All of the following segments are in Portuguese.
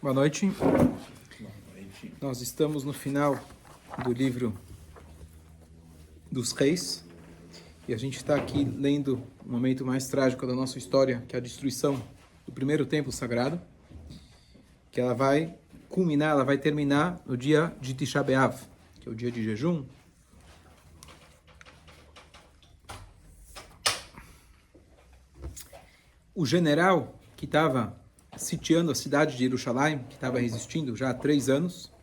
Boa noite. Nós estamos no final do livro dos Reis e a gente está aqui lendo o momento mais trágico da nossa história, que é a destruição do primeiro templo sagrado, que ela vai culminar, ela vai terminar no dia de Tisha B'Av, que é o dia de jejum. O general que estava sitiando a cidade de Jerusalém, que estava resistindo já há 3 anos,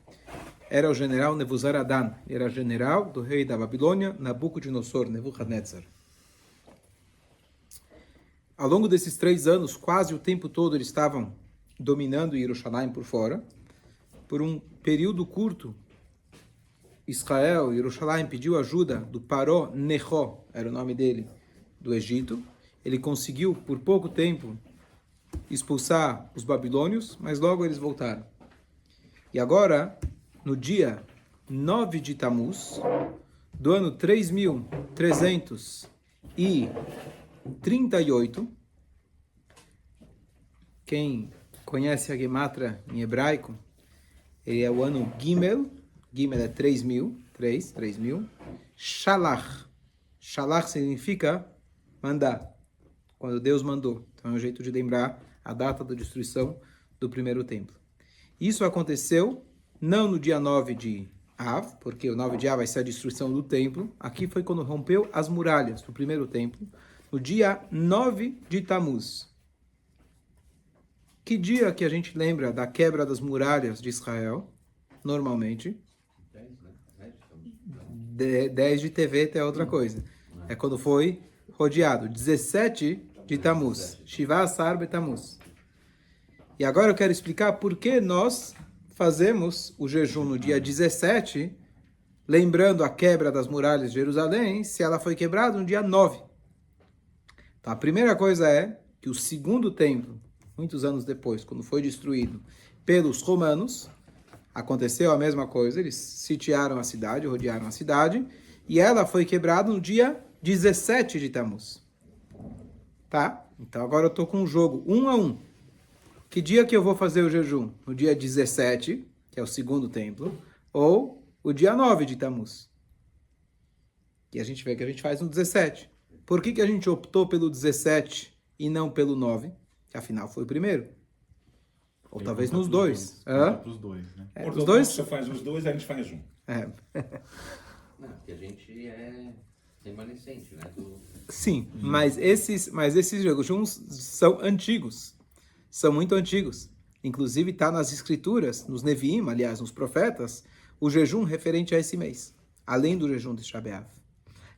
era o general Nebuzaradan. Ele era general do rei da Babilônia, Nabucodonosor, Nebuchadnezzar. Ao longo desses 3 anos, quase o tempo todo eles estavam dominando Jerusalém por fora. Por um período curto, Israel, Jerusalém, pediu ajuda do Paró Necho, era o nome dele, do Egito. Ele conseguiu, por pouco tempo, expulsar os babilônios, mas logo eles voltaram. E agora, no dia 9 de Tammuz, do ano 3338, quem conhece a Gematra em hebraico, ele é o ano Gimel, Gimel é 3.000, Shalach. Shalach significa mandar, quando Deus mandou. Então é um jeito de lembrar a data da destruição do primeiro templo. Isso aconteceu não no dia 9 de Av, porque o 9 de Av vai ser a destruição do templo. Aqui foi quando rompeu as muralhas do primeiro templo, no dia 9 de Tammuz. Que dia que a gente lembra da quebra das muralhas de Israel? Normalmente 10 de TV é outra coisa. É quando foi rodeado. 17 de Tammuz. Shiva Asar Betamuz. E agora eu quero explicar por que nós fazemos o jejum no dia 17, lembrando a quebra das muralhas de Jerusalém, se ela foi quebrada no dia 9. Então, a primeira coisa é que o segundo templo, muitos anos depois, quando foi destruído pelos romanos, aconteceu a mesma coisa. Eles sitiaram a cidade, rodearam a cidade, e ela foi quebrada no dia 17 de Tammuz. Tá? Então agora eu estou com um jogo 1-1. Que dia que eu vou fazer o jejum? No dia 17, que é o segundo templo, ou o dia 9 de Tammuz? E a gente vê que a gente faz no 17. Por que a gente optou pelo 17 e não pelo 9? Que afinal foi o primeiro. Ou talvez nos dois. Os dois, né? Os dois? Você faz os dois, a gente faz um. Não, porque a gente é remanescente, né? Sim, mas esses jejuns são antigos. São muito antigos. Inclusive está nas escrituras, nos Neviim, aliás, nos profetas, o jejum referente a esse mês, além do jejum de Tisha B'Av.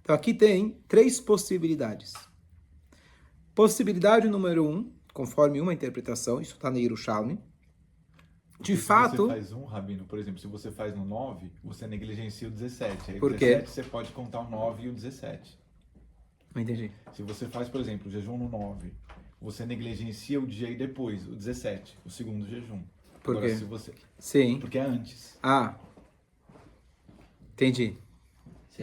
Então aqui tem 3 possibilidades. Possibilidade número 1, conforme uma interpretação, isso está no Yerushalmi. De fato... Se você faz um, Rabino, por exemplo, se você faz no 9, você negligencia o 17. Aí Por o quê? 17 você pode contar o 9 e o 17. Não entendi. Se você faz, por exemplo, o jejum no 9, você negligencia o dia e depois, o 17, o segundo jejum. Por Agora, quê? se você... Sim. Porque é antes. Ah, entendi.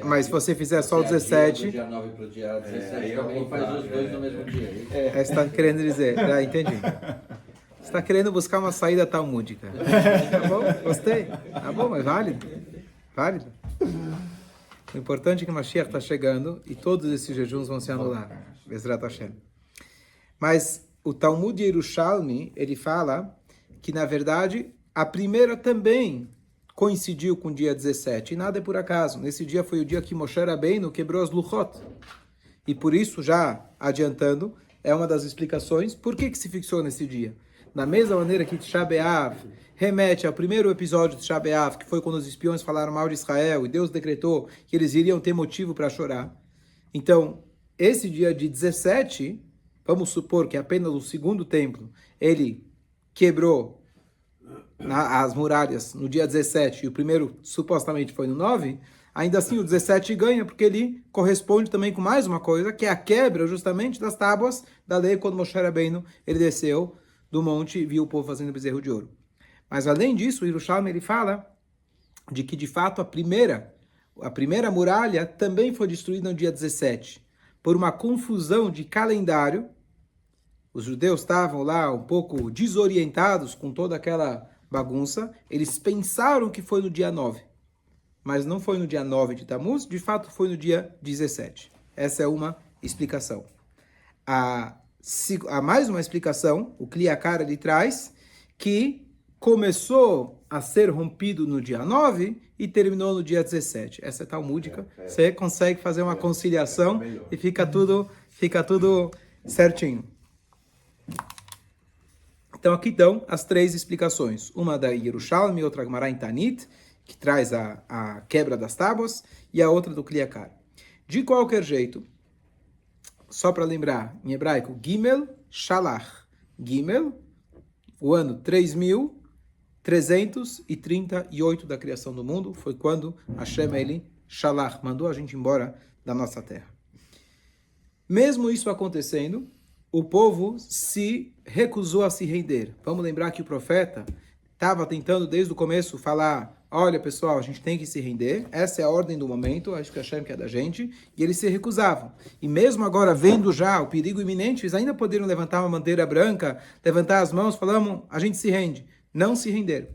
Mas se você fizer só o Do 17... dia 9 para o dia 17, alguém faz os dois no mesmo dia. Você está querendo dizer... entendi. Você está querendo buscar uma saída talmúdica. Tá bom, gostei. Tá bom, é válido. Válido. O importante é que o Mashiach está chegando e todos esses jejuns vão se anular. Bezrat Hashem. Mas o Talmud Yerushalmi, ele fala que, na verdade, a primeira também coincidiu com o dia 17. E nada é por acaso. Nesse dia foi o dia que Moshe Rabbeinu quebrou as Luchot. E por isso, já adiantando, é uma das explicações por que se fixou nesse dia. Da mesma maneira que Tisha B'Av remete ao primeiro episódio de Tisha B'Av, que foi quando os espiões falaram mal de Israel e Deus decretou que eles iriam ter motivo para chorar. Então, esse dia de 17, vamos supor que apenas o segundo templo, ele quebrou as muralhas no dia 17 e o primeiro supostamente foi no 9, ainda assim o 17 ganha porque ele corresponde também com mais uma coisa, que é a quebra justamente das tábuas da lei quando Moshe Rabbeinu ele desceu do monte e viu o povo fazendo bezerro de ouro. Mas além disso, o Yerushalmi ele fala de que de fato a primeira muralha também foi destruída no dia 17, por uma confusão de calendário. os judeus estavam lá um pouco desorientados com toda aquela bagunça, eles pensaram que foi no dia 9. Mas não foi no dia 9 de Tammuz, de fato foi no dia 17. Essa é uma explicação. Há mais uma explicação, o Kli Yakar ele traz, que começou a ser rompido no dia 9 e terminou no dia 17. Essa é talmúdica. Você consegue fazer uma conciliação e fica tudo certinho. Então aqui estão as três explicações. Uma da Yerushalmi, outra Gemara em Tanit, que traz a quebra das tábuas, e a outra do Kli Yakar. De qualquer jeito, só para lembrar, em hebraico, Gimel Shalach. Gimel, o ano 3.338 da criação do mundo, foi quando Hashem ele Shalach mandou a gente embora da nossa terra. Mesmo isso acontecendo, o povo se recusou a se render. Vamos lembrar que o profeta estava tentando desde o começo falar: olha pessoal, a gente tem que se render, essa é a ordem do momento, acho que Hashem quer da gente, e eles se recusavam. E mesmo agora, vendo já o perigo iminente, eles ainda poderiam levantar uma bandeira branca, levantar as mãos, falamos, a gente se rende. Não se renderam.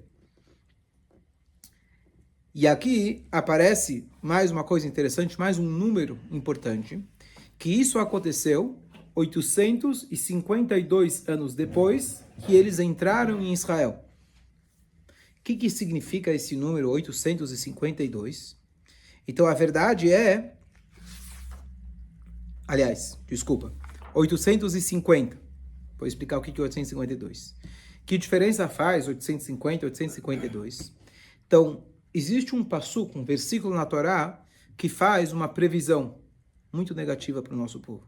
E aqui aparece mais uma coisa interessante, mais um número importante, que isso aconteceu 852 anos depois que eles entraram em Israel. O que significa esse número 852? Então, a verdade é... Aliás, desculpa. 850. Vou explicar o que é 852. Que diferença faz 850 e 852? Então, existe um passuco, um versículo na Torá, que faz uma previsão muito negativa para o nosso povo.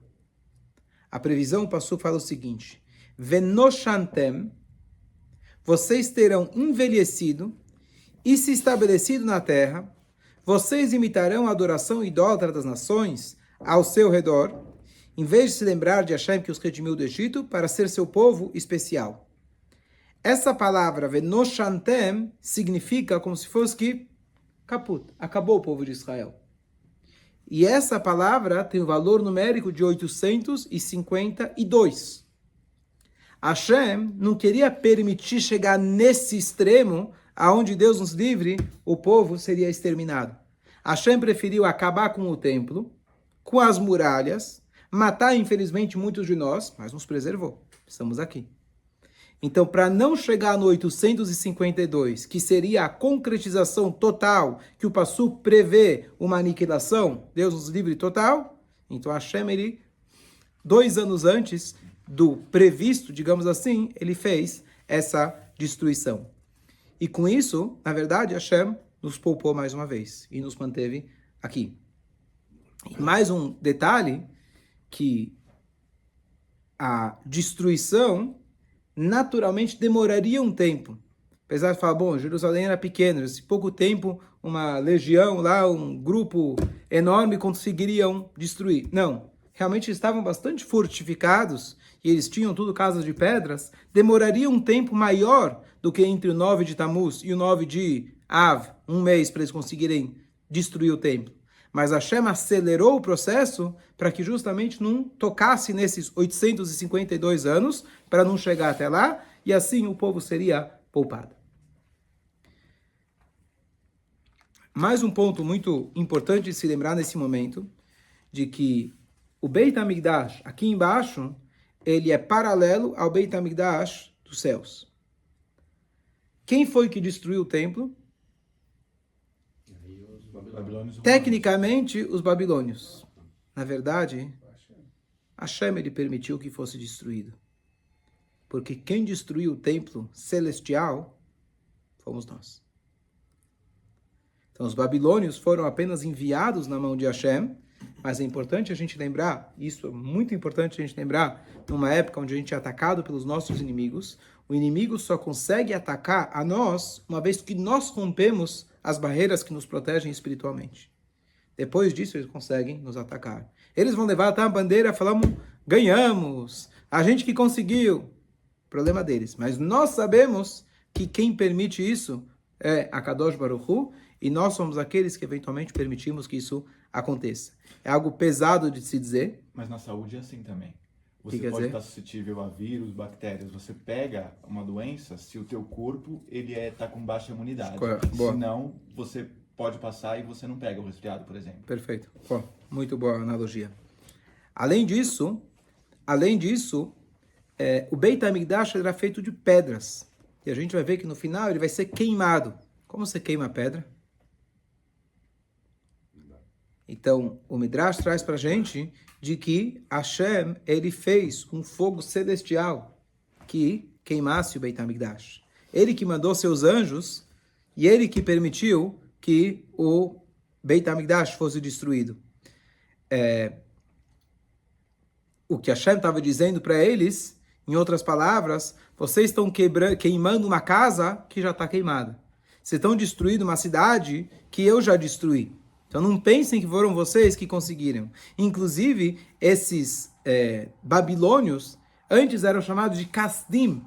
A previsão, o passuco fala o seguinte: Venoshantem, vocês terão envelhecido e se estabelecido na terra, vocês imitarão a adoração idólatra das nações ao seu redor, em vez de se lembrar de Hashem que os redimiu do Egito, para ser seu povo especial. Essa palavra, Venoshantem, significa como se fosse que caput, acabou o povo de Israel. E essa palavra tem o valor numérico de 852. Hashem não queria permitir chegar nesse extremo, aonde Deus nos livre, o povo seria exterminado. Hashem preferiu acabar com o templo, com as muralhas, matar infelizmente muitos de nós, mas nos preservou. Estamos aqui. Então, para não chegar no 852, que seria a concretização total, que o Passuco prevê uma aniquilação, Deus nos livre total, então Hashem, ele, 2 anos antes do previsto, digamos assim, ele fez essa destruição. E com isso, na verdade, Hashem nos poupou mais uma vez e nos manteve aqui. E mais um detalhe, que a destruição naturalmente demoraria um tempo. Apesar de falar, bom, Jerusalém era pequeno, em pouco tempo uma legião lá, um grupo enorme conseguiriam destruir. Não, realmente estavam bastante fortificados e eles tinham tudo casas de pedras, demoraria um tempo maior do que entre o 9 de Tammuz e o 9 de Av, um mês para eles conseguirem destruir o templo. Mas Hashem acelerou o processo para que justamente não tocasse nesses 852 anos, para não chegar até lá, e assim o povo seria poupado. Mais um ponto muito importante de se lembrar nesse momento, de que o Beit HaMikdash, aqui embaixo, ele é paralelo ao Beit HaMikdash dos céus. Quem foi que destruiu o templo? Tecnicamente, os babilônios. Na verdade, Hashem ele permitiu que fosse destruído. Porque quem destruiu o templo celestial fomos nós. Então, os babilônios foram apenas enviados na mão de Hashem, mas é importante a gente lembrar, isso é muito importante a gente lembrar, numa época onde a gente é atacado pelos nossos inimigos, o inimigo só consegue atacar a nós uma vez que nós rompemos as barreiras que nos protegem espiritualmente. Depois disso, eles conseguem nos atacar. Eles vão levantar a bandeira e falamos, ganhamos, a gente que conseguiu. Problema deles. Mas nós sabemos que quem permite isso é a Kadosh Baruch Hu, e nós somos aqueles que eventualmente permitimos que isso aconteça. É algo pesado de se dizer. Mas na saúde é assim também. Você quer pode dizer? estar suscetível a vírus, bactérias. Você pega uma doença se o teu corpo ele tá com baixa imunidade. Boa. Senão, você pode passar e você não pega o resfriado, por exemplo. Perfeito. Bom, muito boa analogia. Além disso, o Beit HaMikdash era feito de pedras. E a gente vai ver que no final ele vai ser queimado. Como você queima a pedra? Então, o Midrash traz para a gente de que Hashem, ele fez um fogo celestial que queimasse o Beit HaMikdash. Ele que mandou seus anjos e ele que permitiu que o Beit HaMikdash fosse destruído. O que Hashem estava dizendo para eles, em outras palavras, vocês estão queimando uma casa que já está queimada. Vocês estão destruindo uma cidade que eu já destruí. Então não pensem que foram vocês que conseguiram. Inclusive, esses babilônios, antes eram chamados de Kasdim.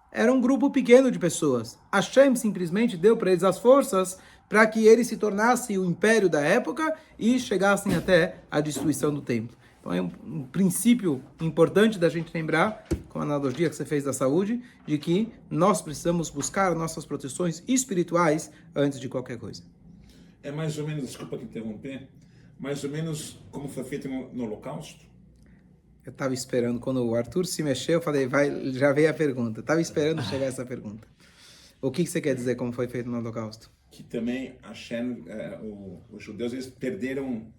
Era um grupo pequeno de pessoas. Hashem simplesmente deu para eles as forças para que eles se tornassem o império da época e chegassem até a destruição do templo. Então é um princípio importante da gente lembrar, com a analogia que você fez da saúde, de que nós precisamos buscar nossas proteções espirituais antes de qualquer coisa. É mais ou menos, desculpa te interromper, mais ou menos como foi feito no Holocausto? Eu estava esperando, quando o Arthur se mexeu, eu falei, já veio a pergunta. Estava esperando chegar essa pergunta. O que você quer dizer como foi feito no Holocausto? Que também Hashem, os judeus, eles perderam,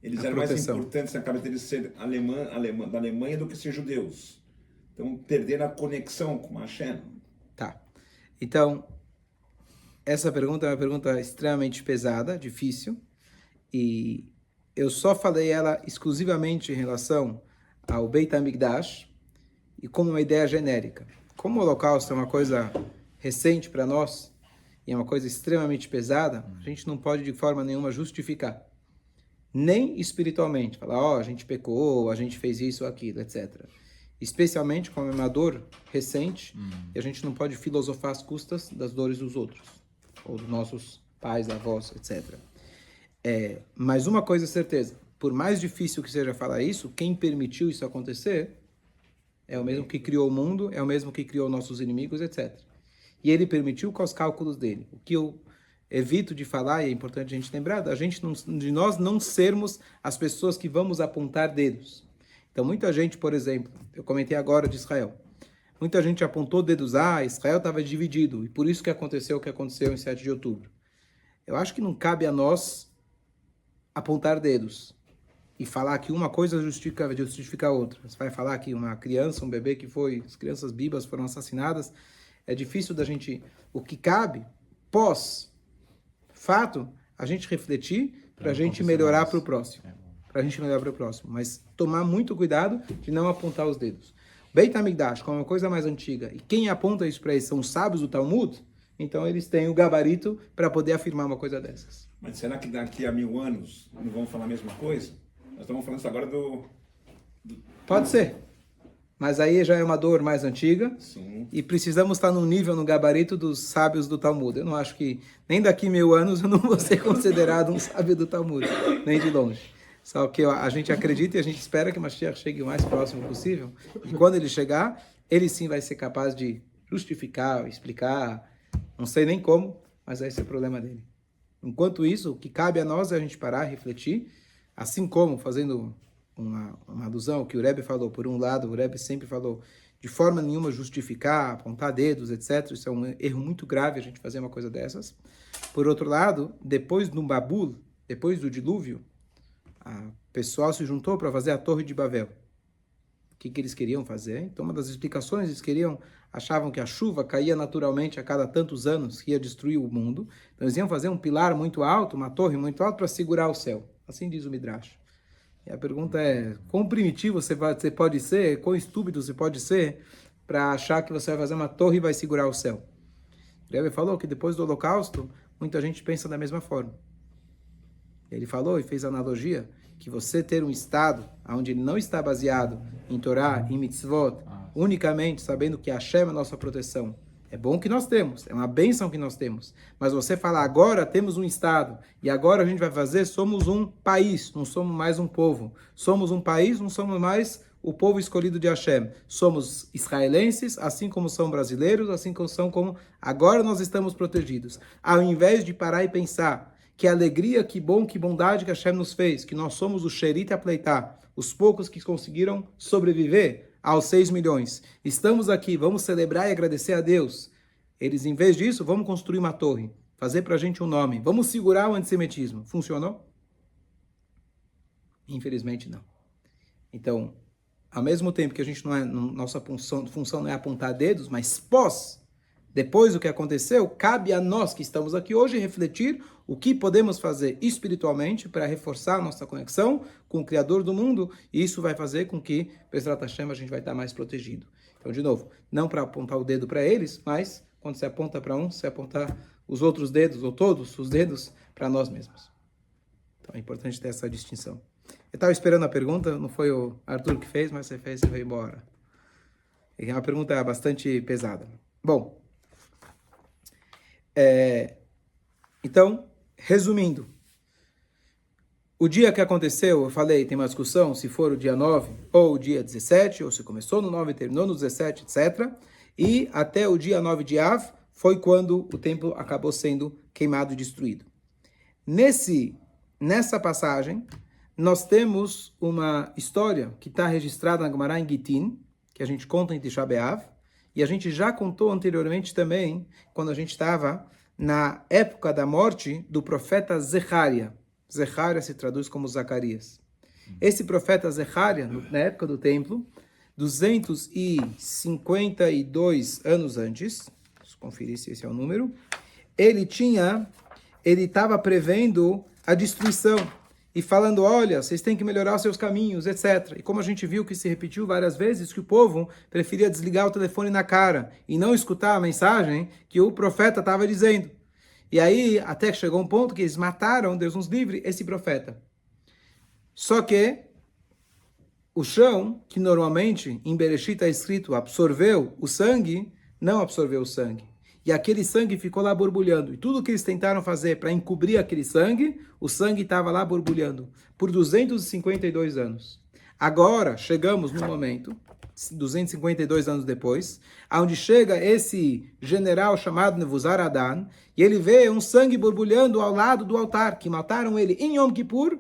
eles A eram proteção. mais importantes na cabeça deles ser da Alemanha do que ser judeus. Então perderam a conexão com Hashem. Tá. Então, essa pergunta é uma pergunta extremamente pesada, difícil, e eu só falei ela exclusivamente em relação ao Beit HaMikdash e como uma ideia genérica. Como o Holocausto é uma coisa recente para nós e é uma coisa extremamente pesada, a gente não pode de forma nenhuma justificar, nem espiritualmente, falar, a gente pecou, a gente fez isso ou aquilo, etc. Especialmente como é uma dor recente, e a gente não pode filosofar às custas das dores dos outros, ou dos nossos pais, avós, etc. Mas uma coisa é certeza, por mais difícil que seja falar isso, quem permitiu isso acontecer é o mesmo que criou o mundo, é o mesmo que criou nossos inimigos, etc. E ele permitiu com os cálculos dele. O que eu evito de falar, e é importante a gente lembrar, de nós não sermos as pessoas que vamos apontar dedos. Então, muita gente, por exemplo, eu comentei agora de Israel, muita gente apontou dedos, Israel estava dividido, e por isso que aconteceu o que aconteceu em 7 de outubro. Eu acho que não cabe a nós apontar dedos e falar que uma coisa justifica a outra. Você vai falar que uma criança, um bebê as crianças bíblicas foram assassinadas, é difícil da gente, o que cabe, pós-fato, a gente refletir para a gente melhorar para o próximo. Para a gente melhorar para o próximo. Mas tomar muito cuidado de não apontar os dedos. Beit HaMikdash, como é uma coisa mais antiga, e quem aponta isso para eles são os sábios do Talmud, então eles têm o gabarito para poder afirmar uma coisa dessas. Mas será que daqui a 1000 anos não vão falar a mesma coisa? Nós estamos falando isso agora do... Pode ser. Mas aí já é uma dor mais antiga. Sim. E precisamos estar num nível, no gabarito dos sábios do Talmud. Eu não acho que, nem daqui a 1000 anos, eu não vou ser considerado um sábio do Talmud. Nem de longe. Só que a gente acredita e a gente espera que o Mashiach chegue o mais próximo possível. E quando ele chegar, ele sim vai ser capaz de justificar, explicar. Não sei nem como, mas esse é o problema dele. Enquanto isso, o que cabe a nós é a gente parar, refletir, assim como, fazendo uma alusão que o Rebbe falou, por um lado, o Rebbe sempre falou, de forma nenhuma justificar, apontar dedos, etc. Isso é um erro muito grave a gente fazer uma coisa dessas. Por outro lado, depois do Babul, depois do dilúvio, o pessoal se juntou para fazer a Torre de Babel. O que eles queriam fazer? Então, uma das explicações, achavam que a chuva caía naturalmente a cada tantos anos, que ia destruir o mundo. Então, eles iam fazer um pilar muito alto, uma torre muito alta, para segurar o céu. Assim diz o Midrash. E a pergunta é, quão primitivo você pode ser, quão estúpido você pode ser para achar que você vai fazer uma torre e vai segurar o céu? O Rebbe falou que depois do Holocausto, muita gente pensa da mesma forma. Ele falou e fez a analogia que você ter um Estado onde ele não está baseado em Torá, em mitzvot, unicamente sabendo que Hashem é a nossa proteção. É bom que nós temos, é uma bênção que nós temos. Mas você falar, agora temos um Estado, e agora a gente vai fazer, somos um país, não somos mais um povo. Somos um país, não somos mais o povo escolhido de Hashem. Somos israelenses, assim como são brasileiros, assim como são como... Agora nós estamos protegidos. Ao invés de parar e pensar que alegria, que bom, que bondade que Hashem nos fez, que nós somos o Sherit Apleitá, os poucos que conseguiram sobreviver aos 6 milhões. Estamos aqui, vamos celebrar e agradecer a Deus. Eles, em vez disso, vamos construir uma torre, fazer pra gente um nome, vamos segurar o antissemitismo. Funcionou? Infelizmente não. Então, ao mesmo tempo que a gente nossa função não é apontar dedos, mas depois do que aconteceu, cabe a nós que estamos aqui hoje refletir o que podemos fazer espiritualmente para reforçar a nossa conexão com o Criador do mundo, e isso vai fazer com que, Bezrat Hashem, a gente vai estar mais protegido. Então, de novo, não para apontar o dedo para eles, mas quando você aponta para um, você apontar os outros dedos, ou todos os dedos, para nós mesmos. Então, é importante ter essa distinção. Eu estava esperando a pergunta, não foi o Arthur que fez, mas você fez e veio embora. É uma pergunta bastante pesada. Bom, então, resumindo, o dia que aconteceu, eu falei, tem uma discussão se for o dia 9 ou o dia 17, ou se começou no 9 e terminou no 17, etc. E até o dia 9 de Av foi quando o templo acabou sendo queimado e destruído. Nessa passagem, nós temos uma história que está registrada na Gemara em Gitin, que a gente conta em Tisha B'Av, e a gente já contou anteriormente também, quando a gente estava na época da morte do profeta Zecharia. Zecharia se traduz como Zacarias. Esse profeta Zecharia, na época do templo, 252 anos antes, deixa eu conferir se esse é o número, ele estava prevendo a destruição e falando, olha, vocês têm que melhorar os seus caminhos, etc. E como a gente viu que se repetiu várias vezes, que o povo preferia desligar o telefone na cara e não escutar a mensagem que o profeta estava dizendo. E aí, até que chegou um ponto que eles mataram, Deus nos livre, esse profeta. Só que o chão, que normalmente em Bereshit está escrito absorveu o sangue, não absorveu o sangue. E aquele sangue ficou lá borbulhando. E tudo que eles tentaram fazer para encobrir aquele sangue, o sangue estava lá borbulhando por 252 anos. Agora, chegamos no momento, 252 anos depois, onde chega esse general chamado Nebuzaradan, e ele vê um sangue borbulhando ao lado do altar, que mataram ele em Yom Kippur,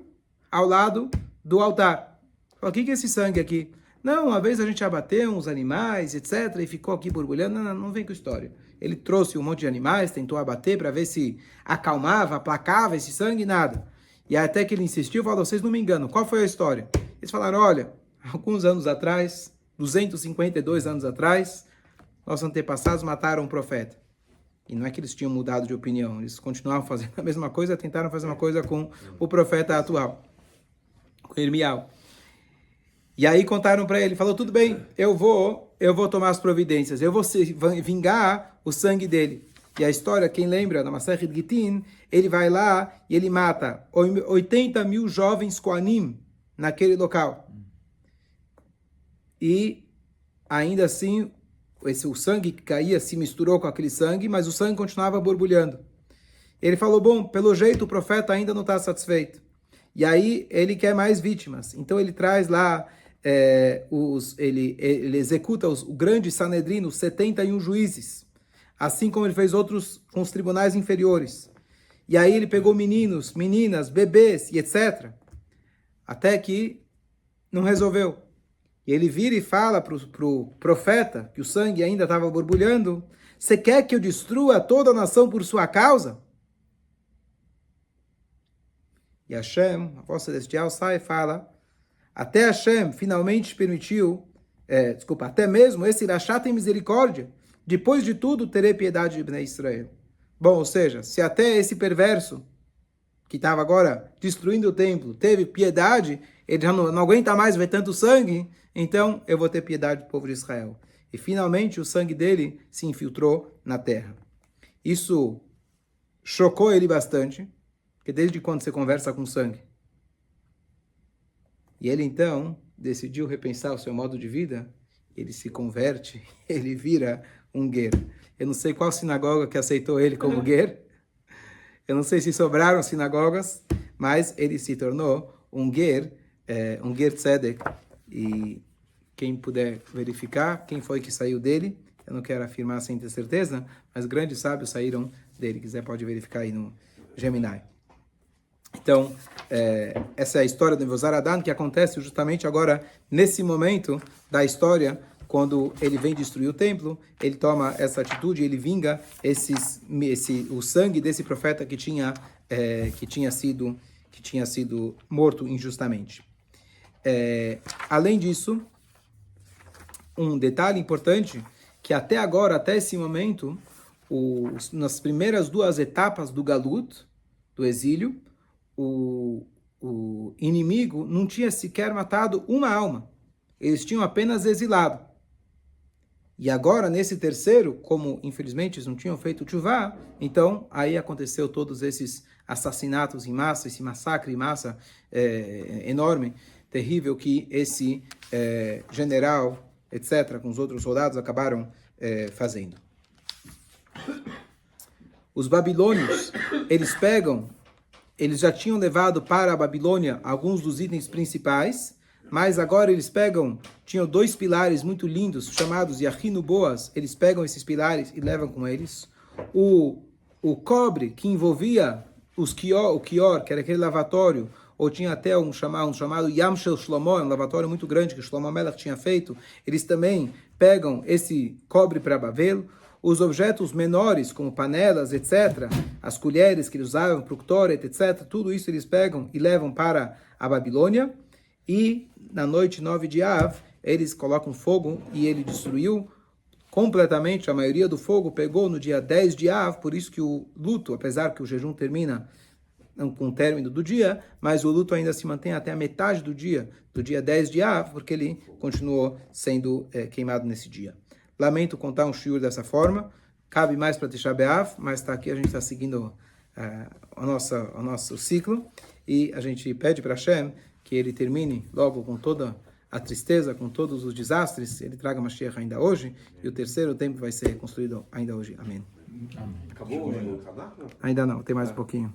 ao lado do altar. O que é esse sangue aqui? Não, uma vez a gente abateu uns animais, etc., e ficou aqui borbulhando. Não vem com história. Ele trouxe um monte de animais, tentou abater para ver se acalmava, aplacava esse sangue, nada. E até que ele insistiu, falou, vocês não me enganam, qual foi a história? Eles falaram, olha, alguns anos atrás, 252 anos atrás, nossos antepassados mataram um profeta. E não é que eles tinham mudado de opinião, eles continuavam fazendo a mesma coisa, tentaram fazer uma coisa com o profeta atual, com Irmial. E aí contaram para ele, falou, tudo bem, eu vou tomar as providências, eu vou vingar o sangue dele. E a história, quem lembra, na Masechet Gitin, ele vai lá e ele mata 80 mil jovens Koanim naquele local. E ainda assim, o sangue que caía se misturou com aquele sangue, mas o sangue continuava borbulhando. Ele falou, bom, pelo jeito o profeta ainda não está satisfeito. E aí ele quer mais vítimas. Então ele traz lá, ele executa o grande Sanedrino, os 71 juízes, assim como ele fez outros com os tribunais inferiores. E aí ele pegou meninos, meninas, bebês e etc. Até que não resolveu. E ele vira e fala para o profeta, que o sangue ainda estava borbulhando, você quer que eu destrua toda a nação por sua causa? E Hashem, a voz celestial, sai e fala, até Hashem finalmente permitiu, até mesmo esse Irachá tem misericórdia, depois de tudo terei piedade de Bnei Israel. Bom, ou seja, se até esse perverso, que estava agora destruindo o templo, teve piedade, ele já não aguenta mais ver tanto sangue, então eu vou ter piedade do povo de Israel. E finalmente o sangue dele se infiltrou na terra. Isso chocou ele bastante, porque desde quando você conversa com sangue? E ele então decidiu repensar o seu modo de vida, ele se converte, ele vira um ger. Eu não sei qual sinagoga que aceitou ele como ger, eu não sei se sobraram sinagogas, mas ele se tornou um ger tzedek, e quem puder verificar quem foi que saiu dele. Eu não quero afirmar sem ter certeza, mas grandes sábios saíram dele. Quiser pode verificar aí no Gemini. Então, essa é a história do Nebuzaradan, que acontece justamente agora, nesse momento da história, quando ele vem destruir o templo, ele toma essa atitude, ele vinga o sangue desse profeta que tinha sido morto injustamente. Além disso, um detalhe importante, que até agora, até esse momento, nas primeiras 2 etapas do Galut, do exílio, o inimigo não tinha sequer matado uma alma. Eles tinham apenas exilado. E agora, nesse terceiro, como infelizmente eles não tinham feito tchuvá, então aí aconteceu todos esses assassinatos em massa, esse massacre em massa enorme, terrível, que esse general, etc., com os outros soldados acabaram fazendo. Os babilônios, eles já tinham levado para a Babilônia alguns dos itens principais, mas agora eles tinham 2 pilares muito lindos, chamados Yachinu Boas, eles pegam esses pilares e levam com eles. O cobre que envolvia o Kior, que era aquele lavatório, ou tinha até um chamado Yam Shel Shlomo, um lavatório muito grande que Shlomo Melech tinha feito, eles também pegam esse cobre para Babel. Os objetos menores, como panelas, etc., as colheres que eles usavam para o Ktoret, etc., tudo isso eles pegam e levam para a Babilônia. E na noite 9 de Av, eles colocam fogo e ele destruiu completamente. A maioria do fogo pegou no dia 10 de Av, por isso que o luto, apesar que o jejum termina com o término do dia, mas o luto ainda se mantém até a metade do dia 10 de Av, porque ele continuou sendo queimado nesse dia. Lamento contar um shiur dessa forma, cabe mais para Tisha B'Av, mas a gente está seguindo o nosso ciclo, e a gente pede para Hashem que ele termine logo com toda a tristeza, com todos os desastres, ele traga Mashiach ainda hoje, e o terceiro templo vai ser construído ainda hoje. Amém. Acabou o Shabbat? Ainda não, tem mais um pouquinho.